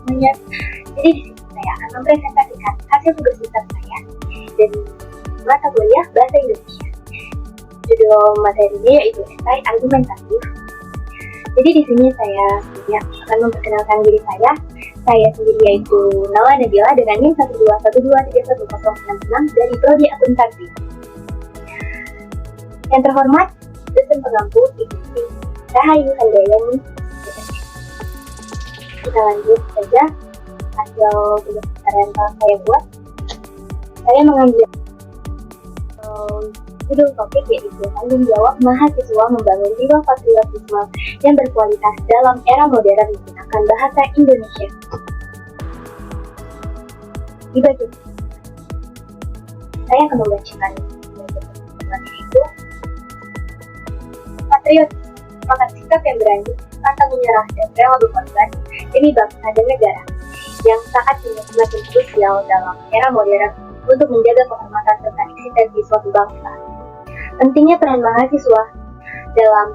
semuanya. Jadi di sini saya akan mempresentasikan hasil tugas besar saya dari mata kuliah Bahasa Indonesia. Judul materinya yaitu esai argumentatif. Jadi di sini saya akan memperkenalkan diri saya. Saya sendiri yaitu Nala Nabila dengan NIM 121231066 dari Prodi Akuntansi. Yang terhormat, dosen pengampu Ibu Sri Rahayu Handayani. Kita lanjut saja hasil tugas besar yang telah saya buat. Saya mengambil judul topik yaitu tanggung jawab mahasiswa membangun jiwa patriotisme yang berkualitas dalam era modern menggunakan bahasa Indonesia. Di bagian saya akan membacakan itu. Patriotisme merupakan sikap yang berani, pantang menyerah dan rela berkorban demi bangsa dan negara, yang saat ini semakin krusial dalam era modern untuk menjaga kehormatan serta eksistensi suatu bangsa. Pentingnya peran mahasiswa dalam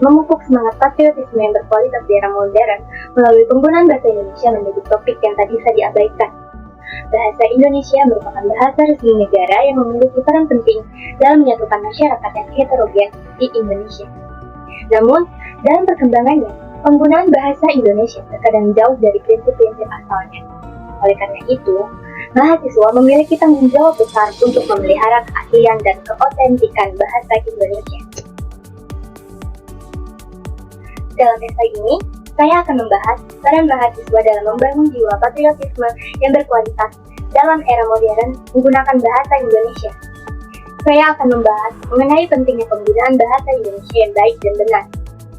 memupuk semangat patriotisme yang berkualitas di era modern melalui penggunaan bahasa Indonesia menjadi topik yang tak bisa diabaikan. Bahasa Indonesia merupakan bahasa resmi negara yang memiliki peran penting dalam menyatukan masyarakat yang heterogen di Indonesia. Namun, dalam perkembangannya, penggunaan bahasa Indonesia terkadang jauh dari prinsip-prinsip asalnya. Oleh karena itu, mahasiswa memiliki tanggung jawab besar untuk memelihara keaslian dan keotentikan bahasa Indonesia. Dalam esai ini, saya akan membahas peran mahasiswa dalam membangun jiwa patriotisme yang berkualitas dalam era modern menggunakan bahasa Indonesia. Saya akan membahas mengenai pentingnya penggunaan bahasa Indonesia yang baik dan benar,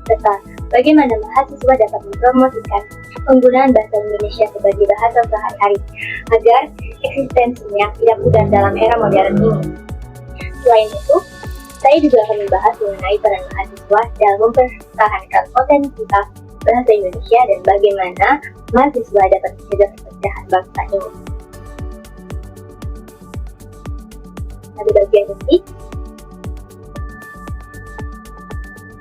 serta bagaimana mahasiswa dapat mempromosikan penggunaan bahasa Indonesia sebagai bahasa sehari-hari agar eksistensinya tidak pudar dalam era modern ini. Selain itu, saya juga akan membahas mengenai peran mahasiswa dalam mempertahankan otentitas bahasa Indonesia dan bagaimana mahasiswa dapat menjaga perpecahan bangsa ini. Pada bagian ini,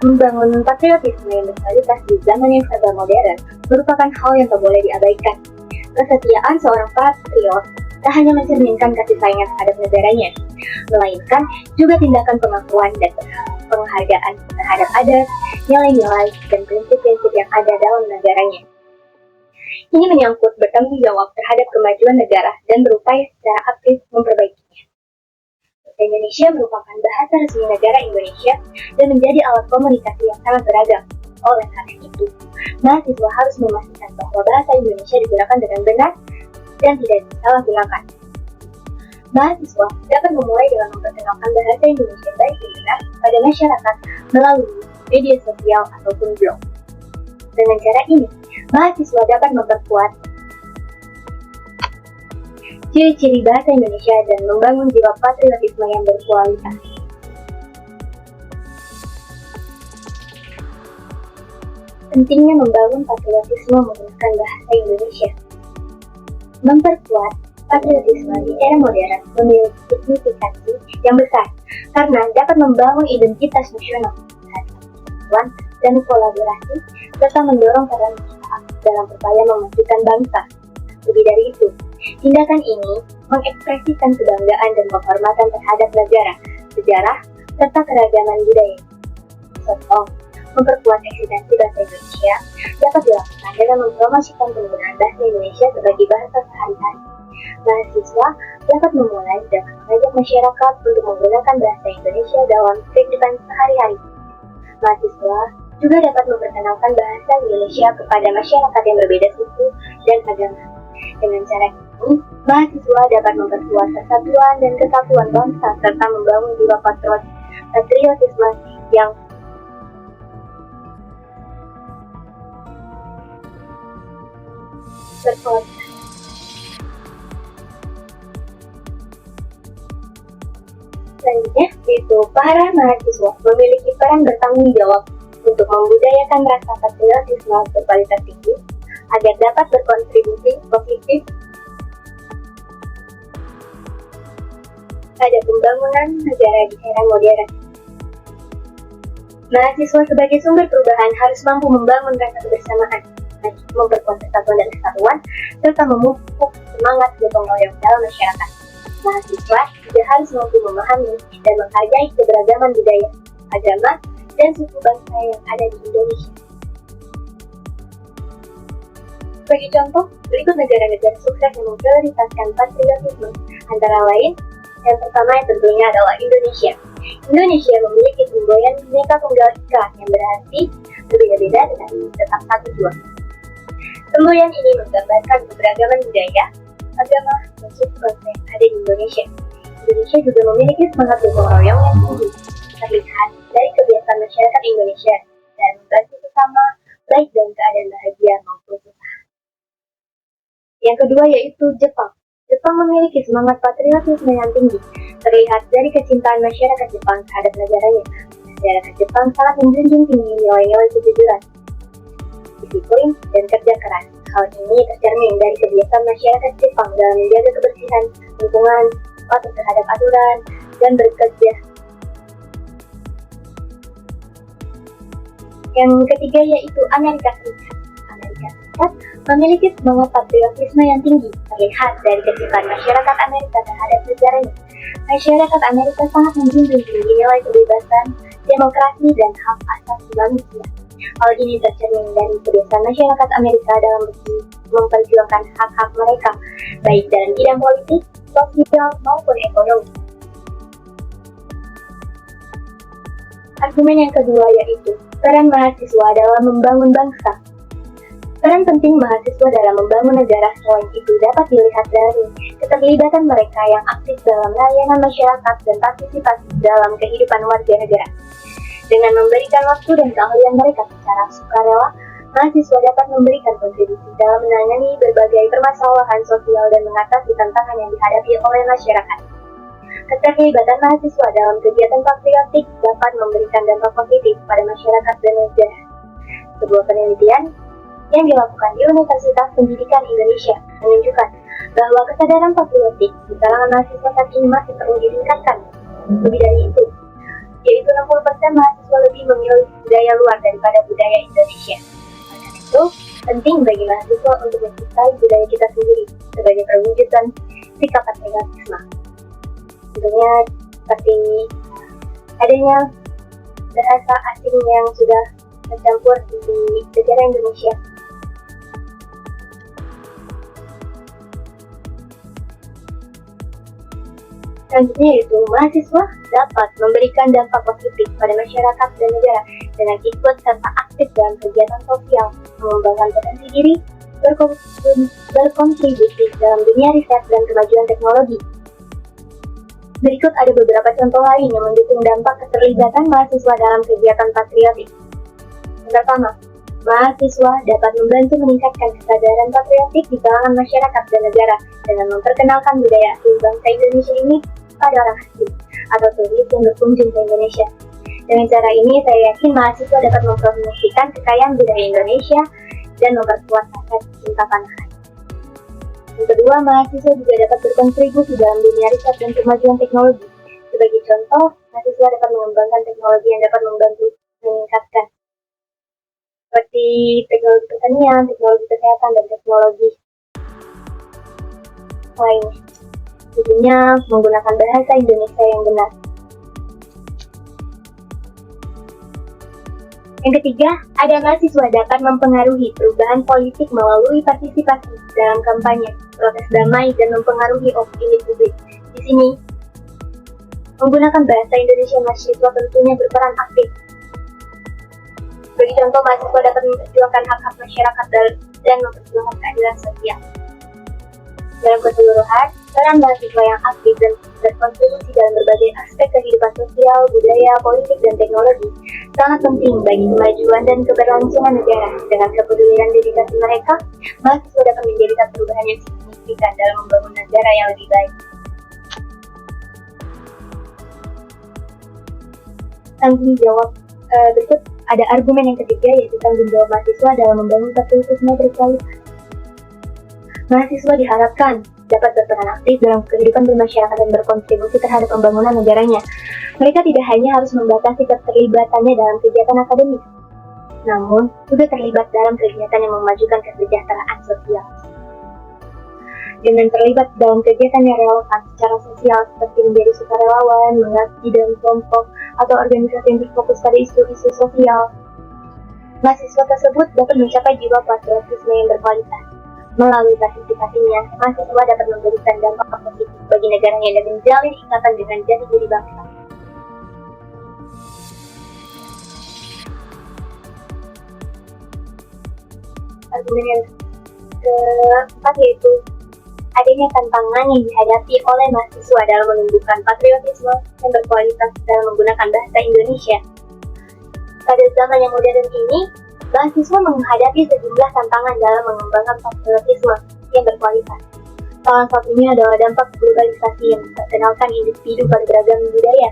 membangun patriotisme yang berkualitas di zaman yang serba modern merupakan hal yang tak boleh diabaikan. Kesetiaan seorang patriot tak hanya mencerminkan kasih sayangnya terhadap negaranya, melainkan juga tindakan pengakuan dan penghargaan terhadap adat, nilai-nilai, dan prinsip-prinsip yang ada dalam negaranya. Ini menyangkut bertanggung jawab terhadap kemajuan negara dan berupaya secara aktif memperbaikinya. Bahasa Indonesia merupakan bahasa resmi negara Indonesia dan menjadi alat komunikasi yang sangat beragam. Oleh karena itu, mahasiswa harus memastikan bahwa bahasa Indonesia digunakan dengan benar dan tidak disalahgunakan. Mahasiswa dapat memulai dengan memperkenalkan bahasa Indonesia baik dan benar pada masyarakat melalui media sosial ataupun blog. Dengan cara ini, mahasiswa dapat memperkuat ciri-ciri bahasa Indonesia dan membangun jiwa patriotisme yang berkualitas. Pentingnya membangun patriotisme menggunakan bahasa Indonesia. Memperkuat patriotisme di era modern memiliki signifikansi yang besar karena dapat membangun identitas nasional, persatuan dan kolaborasi, serta mendorong peran masyarakat dalam upaya memajukan bangsa. Lebih dari itu, tindakan ini mengekspresikan kebanggaan dan penghormatan terhadap negara, sejarah, serta keragaman budaya. Contoh, memperkuat eksistensi bahasa Indonesia dapat dilakukan dengan mempromosikan penggunaan bahasa Indonesia sebagai bahasa sehari-hari. Mahasiswa dapat memulai dengan mengajak masyarakat untuk menggunakan bahasa Indonesia dalam kehidupan sehari-hari. Mahasiswa juga dapat memperkenalkan bahasa Indonesia kepada masyarakat yang berbeda suku dan agama. Dengan cara ini, mahasiswa dapat memperkuat persatuan dan kesatuan bangsa serta membangun jiwa patriotisme yang berkualitas. Selanjutnya, yaitu para mahasiswa memiliki peran bertanggung jawab untuk membudayakan rasa patriotisme berkualitas tinggi agar dapat berkontribusi positif pada pembangunan negara di era modern. Mahasiswa sebagai sumber perubahan harus mampu membangun rasa kebersamaan, memperkuat persatuan dan kesatuan, serta memupuk semangat gotong royong dalam masyarakat. Mahasiswa juga harus mampu memahami dan menghargai keberagaman budaya, agama, dan suku bangsa yang ada di Indonesia. Sebagai contoh, berikut negara-negara sukses yang memprioritaskan patriotisme, antara lain, yang pertama yang tentunya adalah Indonesia. Indonesia memiliki semboyan Bhinneka Tunggal Ika yang berarti berbeda-beda tetapi tetap satu jua. Semboyan ini menggambarkan keberagaman budaya, agama, dan suku bangsa yang ada di Indonesia. Indonesia juga memiliki semangat gotong royong yang tinggi, terlihat dari kebiasaan masyarakat Indonesia dan membantu sesama baik dalam keadaan bahagia maupun susah. Yang kedua yaitu Jepang. Jepang memiliki semangat patriotisme yang tinggi, terlihat dari kecintaan masyarakat Jepang terhadap negaranya. Masyarakat Jepang sangat menjunjung tinggi nilai-nilai kejujuran, disiplin, dan kerja keras. Hal ini tercermin dari kebiasaan masyarakat Jepang dalam menjaga kebersihan lingkungan, patuh terhadap aturan, dan bekerja. Yang ketiga yaitu Amerika Serikat. Amerika Serikat memiliki semangat patriotisme yang tinggi, terlihat dari kecintaan masyarakat Amerika terhadap negaranya. Masyarakat Amerika sangat menjunjung tinggi nilai kebebasan, demokrasi, dan hak asasi manusia. Hal ini tercermin dari kebiasaan masyarakat Amerika dalam memperjuangkan hak-hak mereka, baik dalam bidang politik, sosial, maupun ekonomi. Argumen yang kedua yaitu peran mahasiswa dalam membangun bangsa. Peran penting mahasiswa dalam membangun negara selain itu dapat dilihat dari keterlibatan mereka yang aktif dalam layanan masyarakat dan partisipasi dalam kehidupan warga negara. Dengan memberikan waktu dan keahlian mereka secara sukarela, mahasiswa dapat memberikan kontribusi dalam menangani berbagai permasalahan sosial dan mengatasi tantangan yang dihadapi oleh masyarakat. Keterlibatan mahasiswa dalam kegiatan patriotik dapat memberikan dampak positif pada masyarakat dan negara. Sebuah penelitian yang dilakukan di Universitas Pendidikan Indonesia menunjukkan bahwa kesadaran patriotik di kalangan mahasiswa saat ini masih perlu ditingkatkan. Lebih dari itu, yaitu 60% mahasiswa lebih memilih budaya luar daripada budaya Indonesia. Karena itu, penting bagi mahasiswa untuk mencintai budaya kita sendiri sebagai perwujudan sikap patriotisme. Tentunya seperti adanya bahasa asing yang sudah tercampur di negara Indonesia. Selanjutnya yaitu mahasiswa dapat memberikan dampak positif pada masyarakat dan negara dengan ikut serta aktif dalam kegiatan sosial, mengembangkan potensi diri, berkontribusi dalam dunia riset dan kemajuan teknologi. Berikut ada beberapa contoh lain yang mendukung dampak keterlibatan mahasiswa dalam kegiatan patriotik. Yang pertama, mahasiswa dapat membantu meningkatkan kesadaran patriotik di kalangan masyarakat dan negara dengan memperkenalkan budaya asli bangsa Indonesia ini pada orang asing atau turis yang berkunjung ke Indonesia. Dengan cara ini, saya yakin mahasiswa dapat mempromosikan kekayaan budaya Indonesia dan memperkuat rasa cinta tanah air. Yang kedua, mahasiswa juga dapat berkontribusi dalam dunia riset dan kemajuan teknologi. Sebagai contoh, mahasiswa dapat mengembangkan teknologi yang dapat membantu meningkatkan seperti teknologi pertanian, teknologi kesehatan, dan teknologi lainnya. Tentunya menggunakan bahasa Indonesia yang benar. Yang ketiga, ada mahasiswa dapat mempengaruhi perubahan politik melalui partisipasi dalam kampanye, protes damai, dan mempengaruhi opini publik. Di sini, menggunakan bahasa Indonesia mahasiswa tentunya berperan aktif. Bagi contoh, mahasiswa dapat memperjuangkan hak-hak masyarakat dan memperjuangkan keadilan sosial. Dalam keseluruhan, peran mahasiswa yang aktif dan berkontribusi dalam berbagai aspek kehidupan sosial, budaya, politik, dan teknologi sangat penting bagi kemajuan dan keberlangsungan negara. Dengan kepedulian dedikasi mereka, mahasiswa dapat menjadikan perubahan yang signifikan dalam membangun negara yang lebih baik. Tanggung jawab berikut ada argumen yang ketiga, yaitu tanggung jawab mahasiswa dalam membangun patriotisme berkualitas. Mahasiswa diharapkan dapat berperan aktif dalam kehidupan bermasyarakat dan berkontribusi terhadap pembangunan negaranya. Mereka tidak hanya harus membatasi keterlibatannya dalam kegiatan akademik, namun juga terlibat dalam kegiatan yang memajukan kesejahteraan sosial. Dengan terlibat dalam kegiatan yang relevan secara sosial seperti menjadi sukarelawan, mengabdi dalam kelompok, atau organisasi yang berfokus pada isu-isu sosial, mahasiswa tersebut dapat mencapai jiwa patriotisme yang berkualitas. Melalui partisipasinya, mahasiswa dapat memberikan dampak positif bagi negaranya dan menjalin ikatan dengan jati diri bangsa. Argumen yang keempat yaitu adanya tantangan yang dihadapi oleh mahasiswa dalam menumbuhkan patriotisme yang berkualitas dalam menggunakan bahasa Indonesia. Pada zaman yang modern ini, mahasiswa menghadapi sejumlah tantangan dalam mengembangkan patriotisme yang berkualitas. Salah satunya adalah dampak globalisasi yang memperkenalkan individu pada beragam budaya,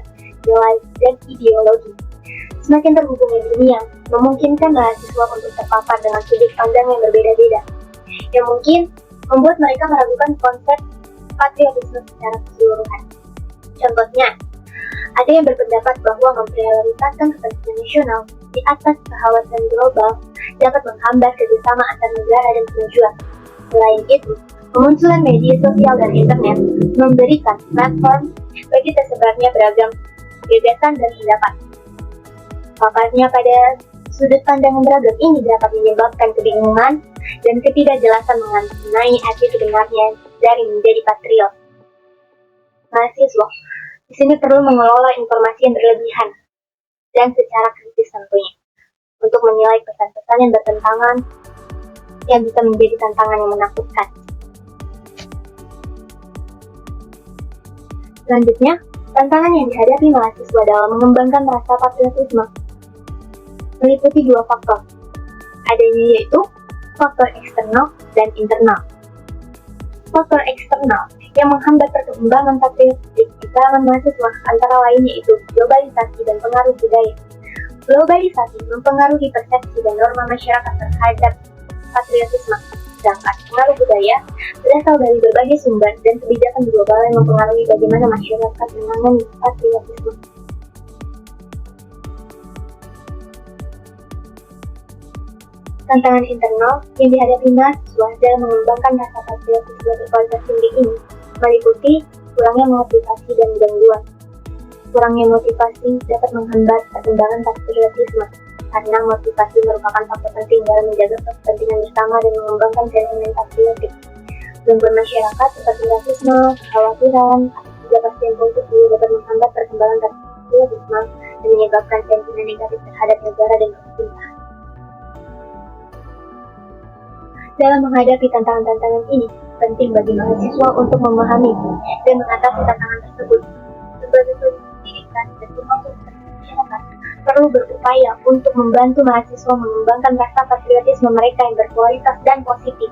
nilai, dan ideologi. Semakin terhubungnya dunia, memungkinkan mahasiswa untuk terpapar dengan sudut pandang yang berbeda-beda, yang mungkin membuat mereka meragukan konsep patriotisme secara keseluruhan. Contohnya, ada yang berpendapat bahwa memprioritaskan kepentingan nasional di atas kekhawatiran global dapat menghambat kerjasama antar negara dan kemajuan. Selain itu, kemunculan media sosial dan internet memberikan platform bagi tersebarnya beragam gagasan dan pendapat. Paparnya pada sudut pandang yang beragam ini dapat menyebabkan kebingungan dan ketidakjelasan mengenai arti sebenarnya dari menjadi patriot. Mahasiswa di sini perlu mengelola informasi yang berlebihan dan secara kritis tentunya untuk menilai pesan-pesan yang bertentangan yang bisa menjadi tantangan yang menakutkan. Selanjutnya, tantangan yang dihadapi mahasiswa dalam mengembangkan rasa patriotisme meliputi dua faktor, adanya yaitu faktor eksternal dan internal. Faktor eksternal yang menghambat perkembangan patriotik di kalangan mahasiswa antara lain yaitu globalisasi dan pengaruh budaya. Globalisasi mempengaruhi persepsi dan norma masyarakat terhadap patriotisme, sedangkan pengaruh budaya berasal dari berbagai sumber dan kebijakan global yang mempengaruhi bagaimana masyarakat menangani patriotisme. Tantangan internal yang dihadapi mahasiswa dalam mengembangkan rasa patriotisme berkualitas tinggi ini meliputi kurangnya motivasi dan gangguan. Kurangnya motivasi dapat menghambat perkembangan patriotisme karena motivasi merupakan faktor penting dalam menjaga kepentingan bersama dan mengembangkan sentimen patriotik. Gangguan masyarakat seperti rasisme, kekhawatiran, ketidakpastian politik juga dapat menghambat perkembangan patriotisme dan menyebabkan sentimen negatif terhadap negara dan pemerintahan. Dalam menghadapi tantangan-tantangan ini, penting bagi mahasiswa untuk memahami dan mengatasi tantangan tersebut. Sebagai pendidikan dan pembangunan masyarakat perlu berupaya untuk membantu mahasiswa mengembangkan rasa patriotisme mereka yang berkualitas dan positif.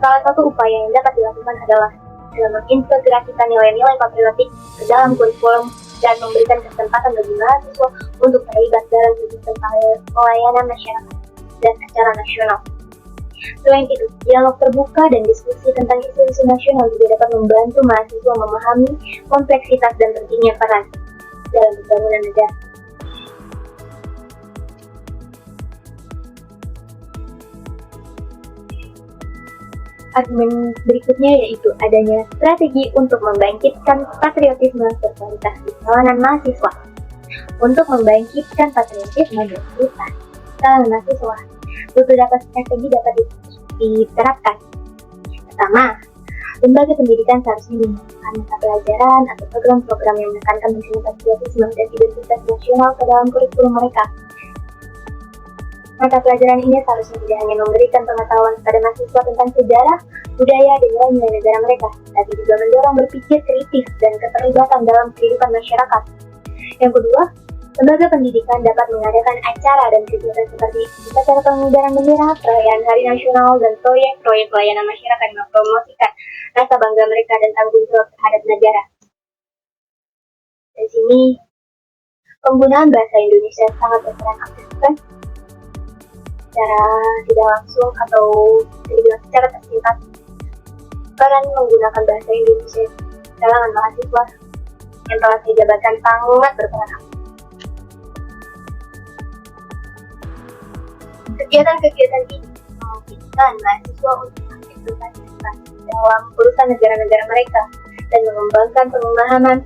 Salah satu upaya yang dapat dilakukan adalah dalam mengintegrasikan nilai-nilai patriotik ke dalam kurikulum dan memberikan kesempatan bagi mahasiswa untuk terlibat dalam kegiatan pelayanan masyarakat dan acara nasional. Selain itu, dialog terbuka dan diskusi tentang isu-isu nasional juga dapat membantu mahasiswa memahami kompleksitas dan pentingnya peran dalam pembangunan negara. Argumen berikutnya yaitu adanya strategi untuk membangkitkan patriotisme berkualitas di kalangan mahasiswa. Untuk membangkitkan patriotisme berkualitas di kalangan mahasiswa, beberapa strategi dapat diterapkan. Pertama, lembaga pendidikan seharusnya menggunakan mata pelajaran atau program-program yang menekankan pentingnya patriotisme dan identitas nasional ke dalam kurikulum mereka. Mata pelajaran ini seharusnya tidak hanya memberikan pengetahuan kepada mahasiswa tentang sejarah, budaya, dan nilai-nilai negara mereka, tapi juga mendorong berpikir kritis dan keterlibatan dalam kehidupan masyarakat. Yang kedua, lembaga pendidikan dapat mengadakan acara dan kegiatan seperti upacara pengibaran bendera, perayaan Hari Nasional, dan proyek-proyek pelayanan masyarakat yang mempromosikan rasa bangga mereka dan tanggung jawab terhadap negara. Di sini, penggunaan bahasa Indonesia sangat berperan aktif, kan? Secara tidak langsung atau secara tersingkat berperan menggunakan bahasa Indonesia kalangan mahasiswa yang telah saya jabatkan sangat berperan aktif. Kegiatan-kegiatan ini memungkinkan mahasiswa untuk aktif berpartisipasi dalam urusan negara-negara mereka dan mengembangkan pemahaman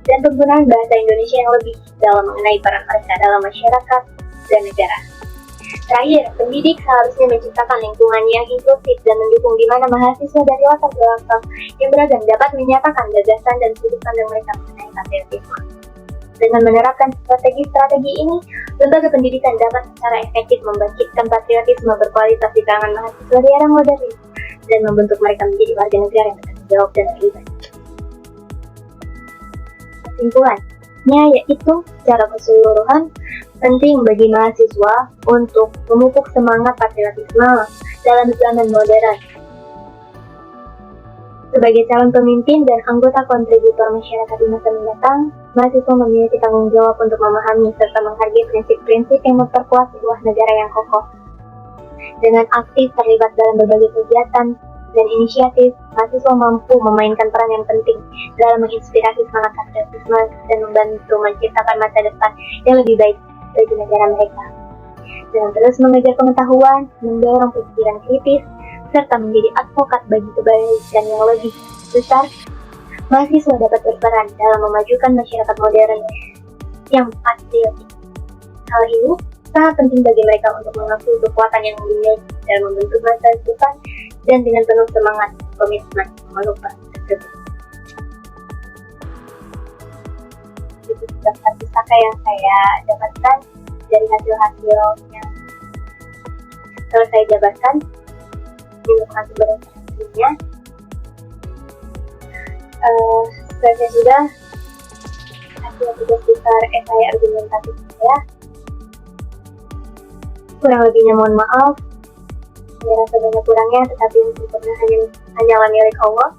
dan penggunaan bahasa Indonesia yang lebih dalam mengenai peran mereka dalam masyarakat dan negara. Terakhir, pendidik seharusnya menciptakan lingkungan yang inklusif dan mendukung di mana mahasiswa dari latar belakang yang beragam dapat menyatakan gagasan dan sudut pandang mereka mengenai patriotisme. Dengan menerapkan strategi-strategi ini, lembaga pendidikan dapat secara efektif membangkitkan patriotisme berkualitas di kalangan mahasiswa di era modern dan membentuk mereka menjadi warga negara yang bertanggung jawab dan terlibat. Kesimpulannya yaitu secara keseluruhan penting bagi mahasiswa untuk memupuk semangat patriotisme dalam zaman modern. Sebagai calon pemimpin dan anggota kontributor masyarakat di masa mendatang, mahasiswa memiliki tanggung jawab untuk memahami serta menghargai prinsip-prinsip yang memperkuat sebuah negara yang kokoh. Dengan aktif terlibat dalam berbagai kegiatan dan inisiatif, mahasiswa mampu memainkan peran yang penting dalam menginspirasi semangat patriotisme dan membantu menciptakan masa depan yang lebih baik bagi negara mereka. Dengan terus mengejar pengetahuan, mendorong pikiran kritis, serta menjadi advokat bagi kebaikan yang lebih besar, mahasiswa dapat berperan dalam memajukan masyarakat modern yang patriotik. Hal ini sangat penting bagi mereka untuk mengakui kekuatan yang dimiliki dalam membentuk masa depan dan dengan penuh semangat komitmen memeluk tersebut. Itu daftar pustaka yang saya dapatkan dari hasil-hasil yang telah saya jabarkan. Ini bukan sumber informasinya. Selesai sudah hasil tugas besar esai argumentatif saya. Kurang lebihnya mohon maaf. Saya rasa banyak kurangnya, tetapi yang sempurna hanyalah milik Allah.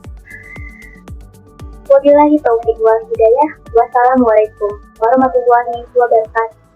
Wabillahi taufiq wal hidayah. Wassalamualaikum warahmatullahi wabarakatuh.